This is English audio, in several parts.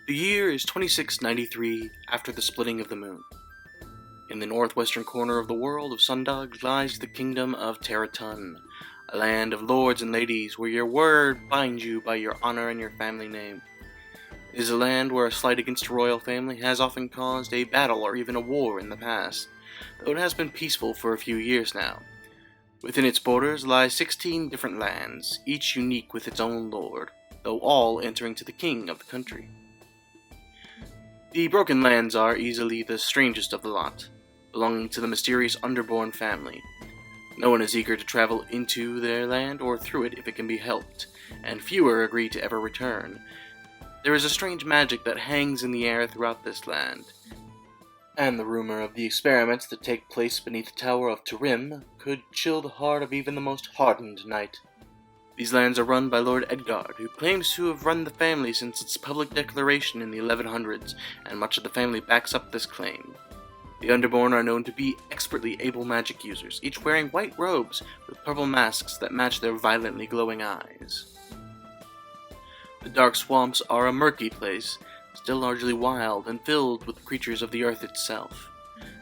The year is 2693 after the splitting of the moon. In the northwestern corner of the world of Sundog lies the kingdom of Tera'tun, a land of lords and ladies where your word binds you by your honor and your family name. It is a land where a slight against a royal family has often caused a battle or even a war in the past, though it has been peaceful for a few years now. Within its borders lie 16 different lands, each unique with its own lord, though all answering to the king of the country. The Broken Lands are easily the strangest of the lot, belonging to the mysterious Underborn family. No one is eager to travel into their land or through it if it can be helped, and fewer agree to ever return. There is a strange magic that hangs in the air throughout this land, and the rumor of the experiments that take place beneath the Tower of Turim could chill the heart of even the most hardened knight. These lands are run by Lord Edgard, who claims to have run the family since its public declaration in the 1100s, and much of the family backs up this claim. The Underborn are known to be expertly able magic users, each wearing white robes with purple masks that match their violently glowing eyes. The Dark Swamps are a murky place, still largely wild and filled with creatures of the earth itself.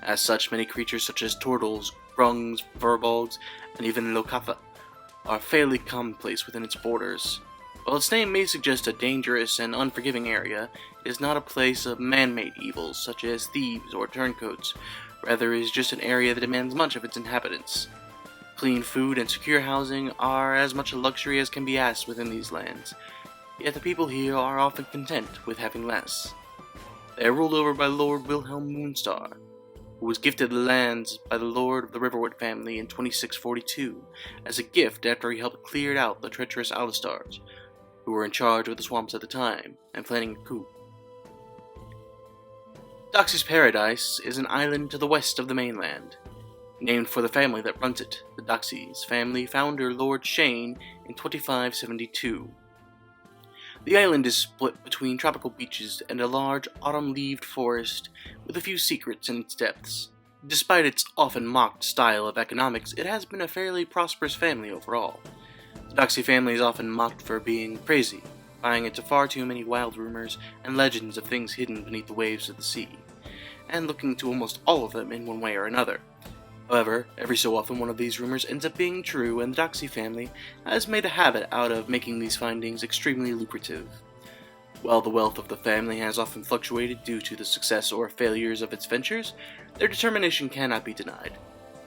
As such, many creatures such as turtles, grungs, furbolgs, and even lokatha are fairly commonplace within its borders. While its name may suggest a dangerous and unforgiving area, it is not a place of man-made evils such as thieves or turncoats. Rather, it is just an area that demands much of its inhabitants. Clean food and secure housing are as much a luxury as can be asked within these lands, yet the people here are often content with having less. They are ruled over by Lord Wilhelm Moonstar, who was gifted the lands by the Lord of the Riverwood family in 2642 as a gift after he helped clear out the treacherous Alistars, who were in charge of the swamps at the time and planning a coup. Doxy's Paradise is an island to the west of the mainland, named for the family that runs it, the Doxy's family founder Lord Shane in 2572. The island is split between tropical beaches and a large autumn-leaved forest with a few secrets in its depths. Despite its often mocked style of economics, it has been a fairly prosperous family overall. The Doxy family is often mocked for being crazy, buying into far too many wild rumors and legends of things hidden beneath the waves of the sea, and looking to almost all of them in one way or another. However, every so often one of these rumors ends up being true, and the Doxy family has made a habit out of making these findings extremely lucrative. While the wealth of the family has often fluctuated due to the success or failures of its ventures, their determination cannot be denied.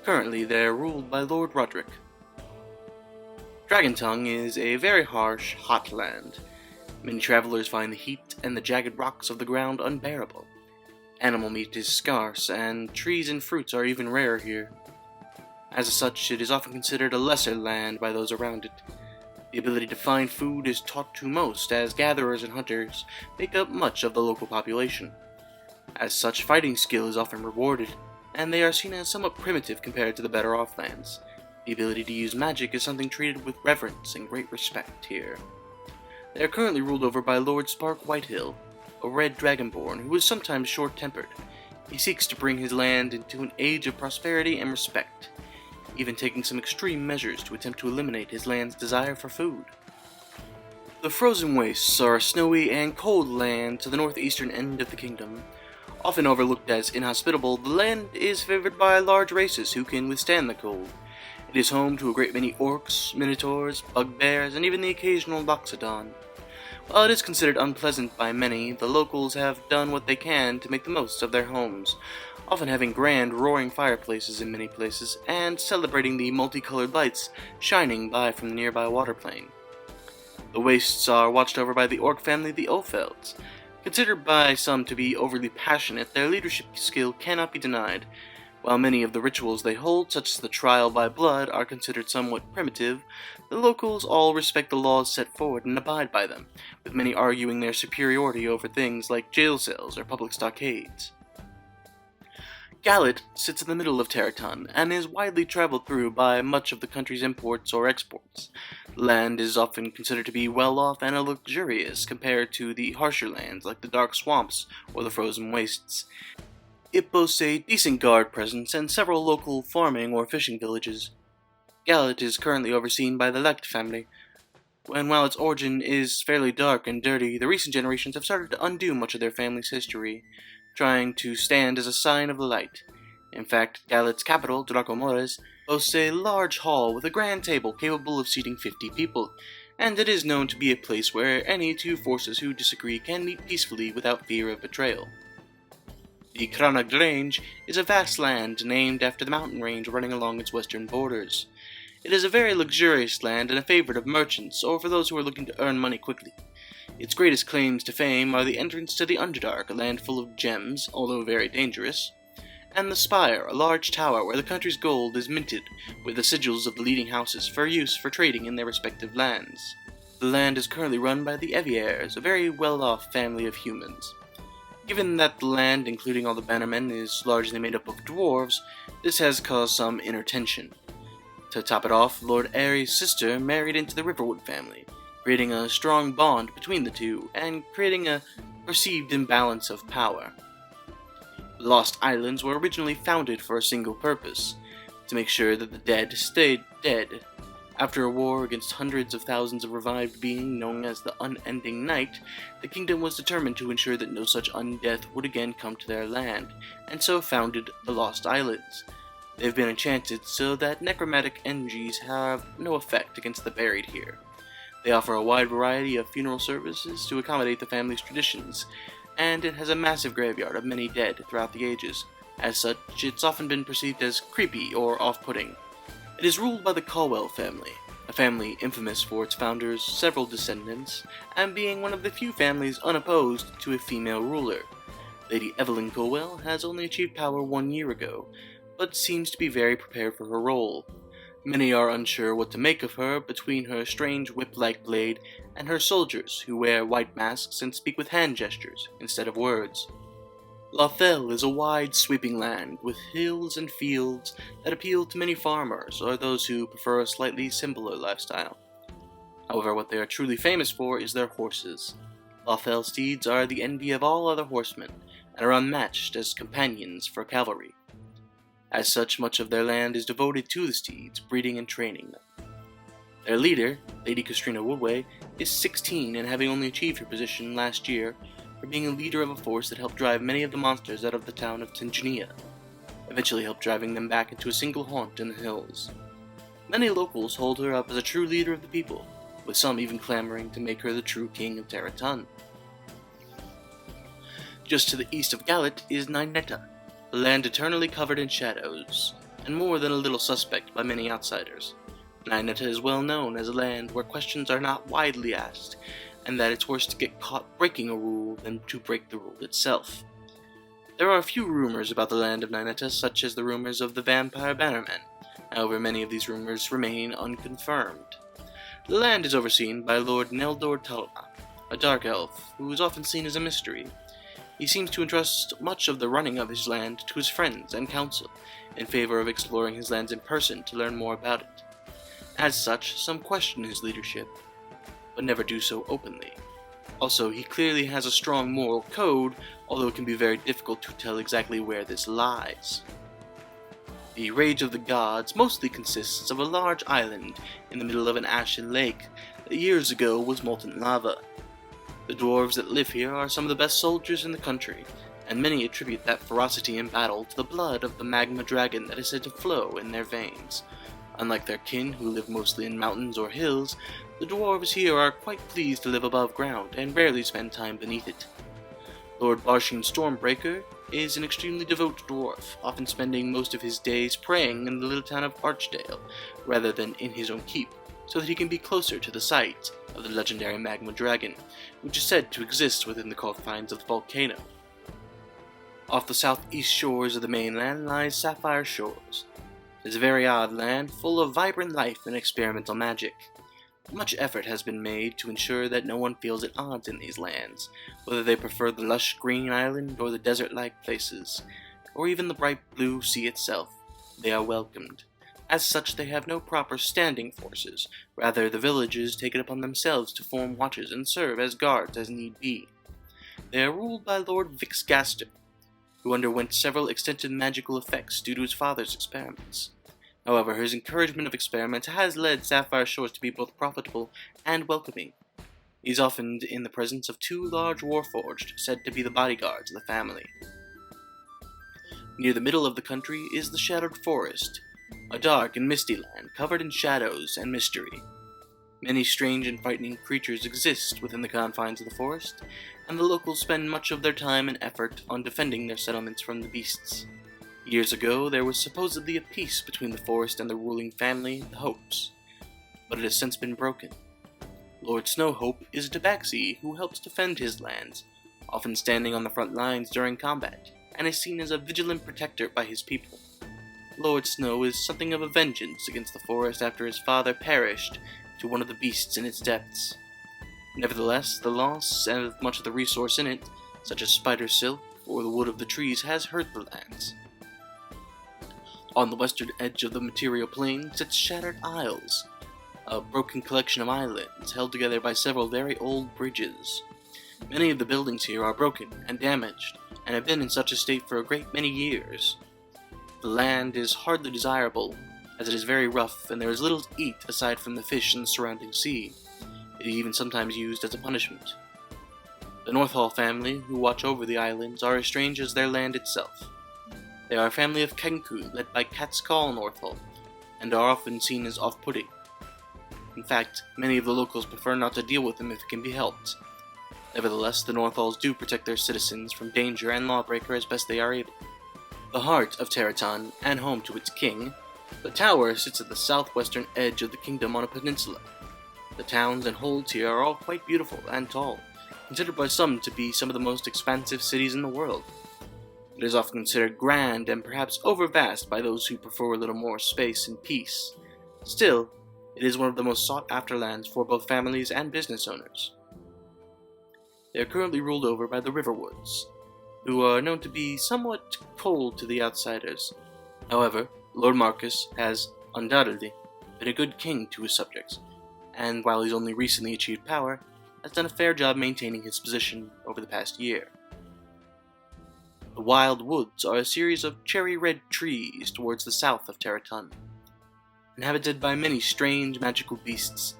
Currently, they are ruled by Lord Roderick. Dragontongue is a very harsh, hot land. Many travelers find the heat and the jagged rocks of the ground unbearable. Animal meat is scarce, and trees and fruits are even rarer here. As such, it is often considered a lesser land by those around it. The ability to find food is taught to most, as gatherers and hunters make up much of the local population. As such, fighting skill is often rewarded, and they are seen as somewhat primitive compared to the better-off lands. The ability to use magic is something treated with reverence and great respect here. They are currently ruled over by Lord Spark Whitehill, a red dragonborn who is sometimes short-tempered. He seeks to bring his land into an age of prosperity and respect, even taking some extreme measures to attempt to eliminate his land's desire for food. The Frozen Wastes are a snowy and cold land to the northeastern end of the kingdom. Often overlooked as inhospitable, the land is favored by large races who can withstand the cold. It is home to a great many orcs, minotaurs, bugbears, and even the occasional loxodon. While it is considered unpleasant by many, the locals have done what they can to make the most of their homes, often having grand, roaring fireplaces in many places, and celebrating the multicolored lights shining by from the nearby waterplane. The wastes are watched over by the orc family, the Ofelds. Considered by some to be overly passionate, their leadership skill cannot be denied. While many of the rituals they hold, such as the trial by blood, are considered somewhat primitive, the locals all respect the laws set forward and abide by them, with many arguing their superiority over things like jail cells or public stockades. Gallet sits in the middle of Tera'tun and is widely traveled through by much of the country's imports or exports. The land is often considered to be well-off and luxurious compared to the harsher lands like the Dark Swamps or the Frozen Wastes. It boasts a decent guard presence and several local farming or fishing villages. Gallet is currently overseen by the Lecht family, And while its origin is fairly dark and dirty, the recent generations have started to undo much of their family's history, trying to stand as a sign of the light. In fact, Galet's capital, Dracomores, boasts a large hall with a grand table capable of seating 50 people, and it is known to be a place where any two forces who disagree can meet peacefully without fear of betrayal. The Cranag Range is a vast land named after the mountain range running along its western borders. It is a very luxurious land and a favorite of merchants or for those who are looking to earn money quickly. Its greatest claims to fame are the entrance to the Underdark, a land full of gems, although very dangerous, and the Spire, a large tower where the country's gold is minted with the sigils of the leading houses for use for trading in their respective lands. The land is currently run by the Eviers, a very well-off family of humans. Given that the land, including all the bannermen, is largely made up of dwarves, this has caused some inner tension. To top it off, Lord Aerys' sister married into the Riverwood family, creating a strong bond between the two, and creating a perceived imbalance of power. The Lost Islands were originally founded for a single purpose, to make sure that the dead stayed dead. After a war against hundreds of thousands of revived beings known as the Unending Night, the kingdom was determined to ensure that no such undeath would again come to their land, and so founded the Lost Islands. They have been enchanted so that necromantic energies have no effect against the buried here. They offer a wide variety of funeral services to accommodate the family's traditions, and it has a massive graveyard of many dead throughout the ages. As such, it's often been perceived as creepy or off-putting. It is ruled by the Caldwell family, a family infamous for its founders, several descendants, and being one of the few families unopposed to a female ruler. Lady Evelyn Caldwell has only achieved power 1 year ago, but seems to be very prepared for her role. Many are unsure what to make of her between her strange whip-like blade and her soldiers who wear white masks and speak with hand gestures instead of words. Lothel is a wide, sweeping land with hills and fields that appeal to many farmers or those who prefer a slightly simpler lifestyle. However, what they are truly famous for is their horses. Lothel steeds are the envy of all other horsemen and are unmatched as companions for cavalry. As such, much of their land is devoted to the steeds, breeding and training them. Their leader, Lady Castrina Woodway, is 16 and having only achieved her position last year for being a leader of a force that helped drive many of the monsters out of the town of Tinginia, eventually helped driving them back into a single haunt in the hills. Many locals hold her up as a true leader of the people, with some even clamoring to make her the true king of Tera'tun. Just to the east of Galet is Ninetta, a land eternally covered in shadows, and more than a little suspect by many outsiders. Ninetta is well known as a land where questions are not widely asked, and that it's worse to get caught breaking a rule than to break the rule itself. There are a few rumors about the land of Ninetta, such as the rumors of the vampire bannermen. However, many of these rumors remain unconfirmed. The land is overseen by Lord Neldor Talma, a dark elf who is often seen as a mystery. He seems to entrust much of the running of his land to his friends and council, in favor of exploring his lands in person to learn more about it. As such, some question his leadership, but never do so openly. Also, he clearly has a strong moral code, although it can be very difficult to tell exactly where this lies. The Rage of the Gods mostly consists of a large island in the middle of an ashen lake that years ago was molten lava. The dwarves that live here are some of the best soldiers in the country, and many attribute that ferocity in battle to the blood of the magma dragon that is said to flow in their veins. Unlike their kin, who live mostly in mountains or hills, the dwarves here are quite pleased to live above ground and rarely spend time beneath it. Lord Barshin Stormbreaker is an extremely devout dwarf, often spending most of his days praying in the little town of Archdale, rather than in his own keep, so that he can be closer to the site of the legendary magma dragon, which is said to exist within the confines of the volcano. Off the southeast shores of the mainland lies Sapphire Shores. It is a very odd land, full of vibrant life and experimental magic. Much effort has been made to ensure that no one feels at odds in these lands, whether they prefer the lush green island or the desert-like places, or even the bright blue sea itself. They are welcomed. As such, they have no proper standing forces. Rather, the villagers take it upon themselves to form watches and serve as guards as need be. They are ruled by Lord Vixgaster, who underwent several extensive magical effects due to his father's experiments. However, his encouragement of experiments has led Sapphire Shores to be both profitable and welcoming. He's often in the presence of two large warforged, said to be the bodyguards of the family. Near the middle of the country is the Shadowed Forest, a dark and misty land covered in shadows and mystery. Many strange and frightening creatures exist within the confines of the forest, and the locals spend much of their time and effort on defending their settlements from the beasts. Years ago, there was supposedly a peace between the forest and the ruling family, the Hopes, but it has since been broken. Lord Snowhope is a tabaxi who helps defend his lands, often standing on the front lines during combat, and is seen as a vigilant protector by his people. Lord Snow is something of a vengeance against the forest after his father perished to one of the beasts in its depths. Nevertheless, the loss of much of the resource in it, such as spider silk or the wood of the trees, has hurt the lands. On the western edge of the material plane sits Shattered Isles, a broken collection of islands held together by several very old bridges. Many of the buildings here are broken and damaged, and have been in such a state for a great many years. The land is hardly desirable, as it is very rough and there is little to eat aside from the fish in the surrounding sea. It is even sometimes used as a punishment. The Northall family, who watch over the islands, are as strange as their land itself. They are a family of Kenku, led by Cat's-Call Northall, and are often seen as off-putting. In fact, many of the locals prefer not to deal with them if it can be helped. Nevertheless, the Northalls do protect their citizens from danger and lawbreaker as best they are able. The heart of Tera'tun, and home to its king, the tower sits at the southwestern edge of the kingdom on a peninsula. The towns and holds here are all quite beautiful and tall, considered by some to be some of the most expansive cities in the world. It is often considered grand and perhaps overvast by those who prefer a little more space and peace. Still, it is one of the most sought-after lands for both families and business owners. They are currently ruled over by the Riverwoods, who are known to be somewhat cold to the outsiders. However, Lord Marcus has, undoubtedly, been a good king to his subjects, and while he's only recently achieved power, has done a fair job maintaining his position over the past year. The Wild Woods are a series of cherry-red trees towards the south of Tera'tun. Inhabited by many strange magical beasts,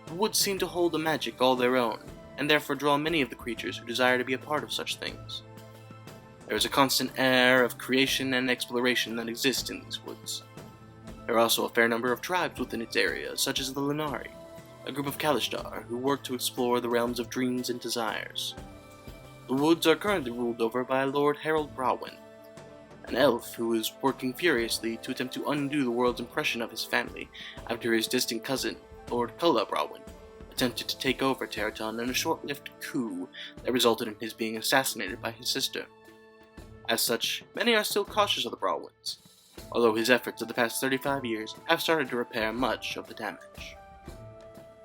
the woods seem to hold a magic all their own, and therefore draw many of the creatures who desire to be a part of such things. There is a constant air of creation and exploration that exists in these woods. There are also a fair number of tribes within its area, such as the Lunari, a group of Kalishtar who work to explore the realms of dreams and desires. The woods are currently ruled over by Lord Harold Brawin, an elf who is working furiously to attempt to undo the world's impression of his family after his distant cousin, Lord Kulla Brawin, attempted to take over Tera'tun in a short-lived coup that resulted in his being assassinated by his sister. As such, many are still cautious of the Brawins, although his efforts of the past 35 years have started to repair much of the damage.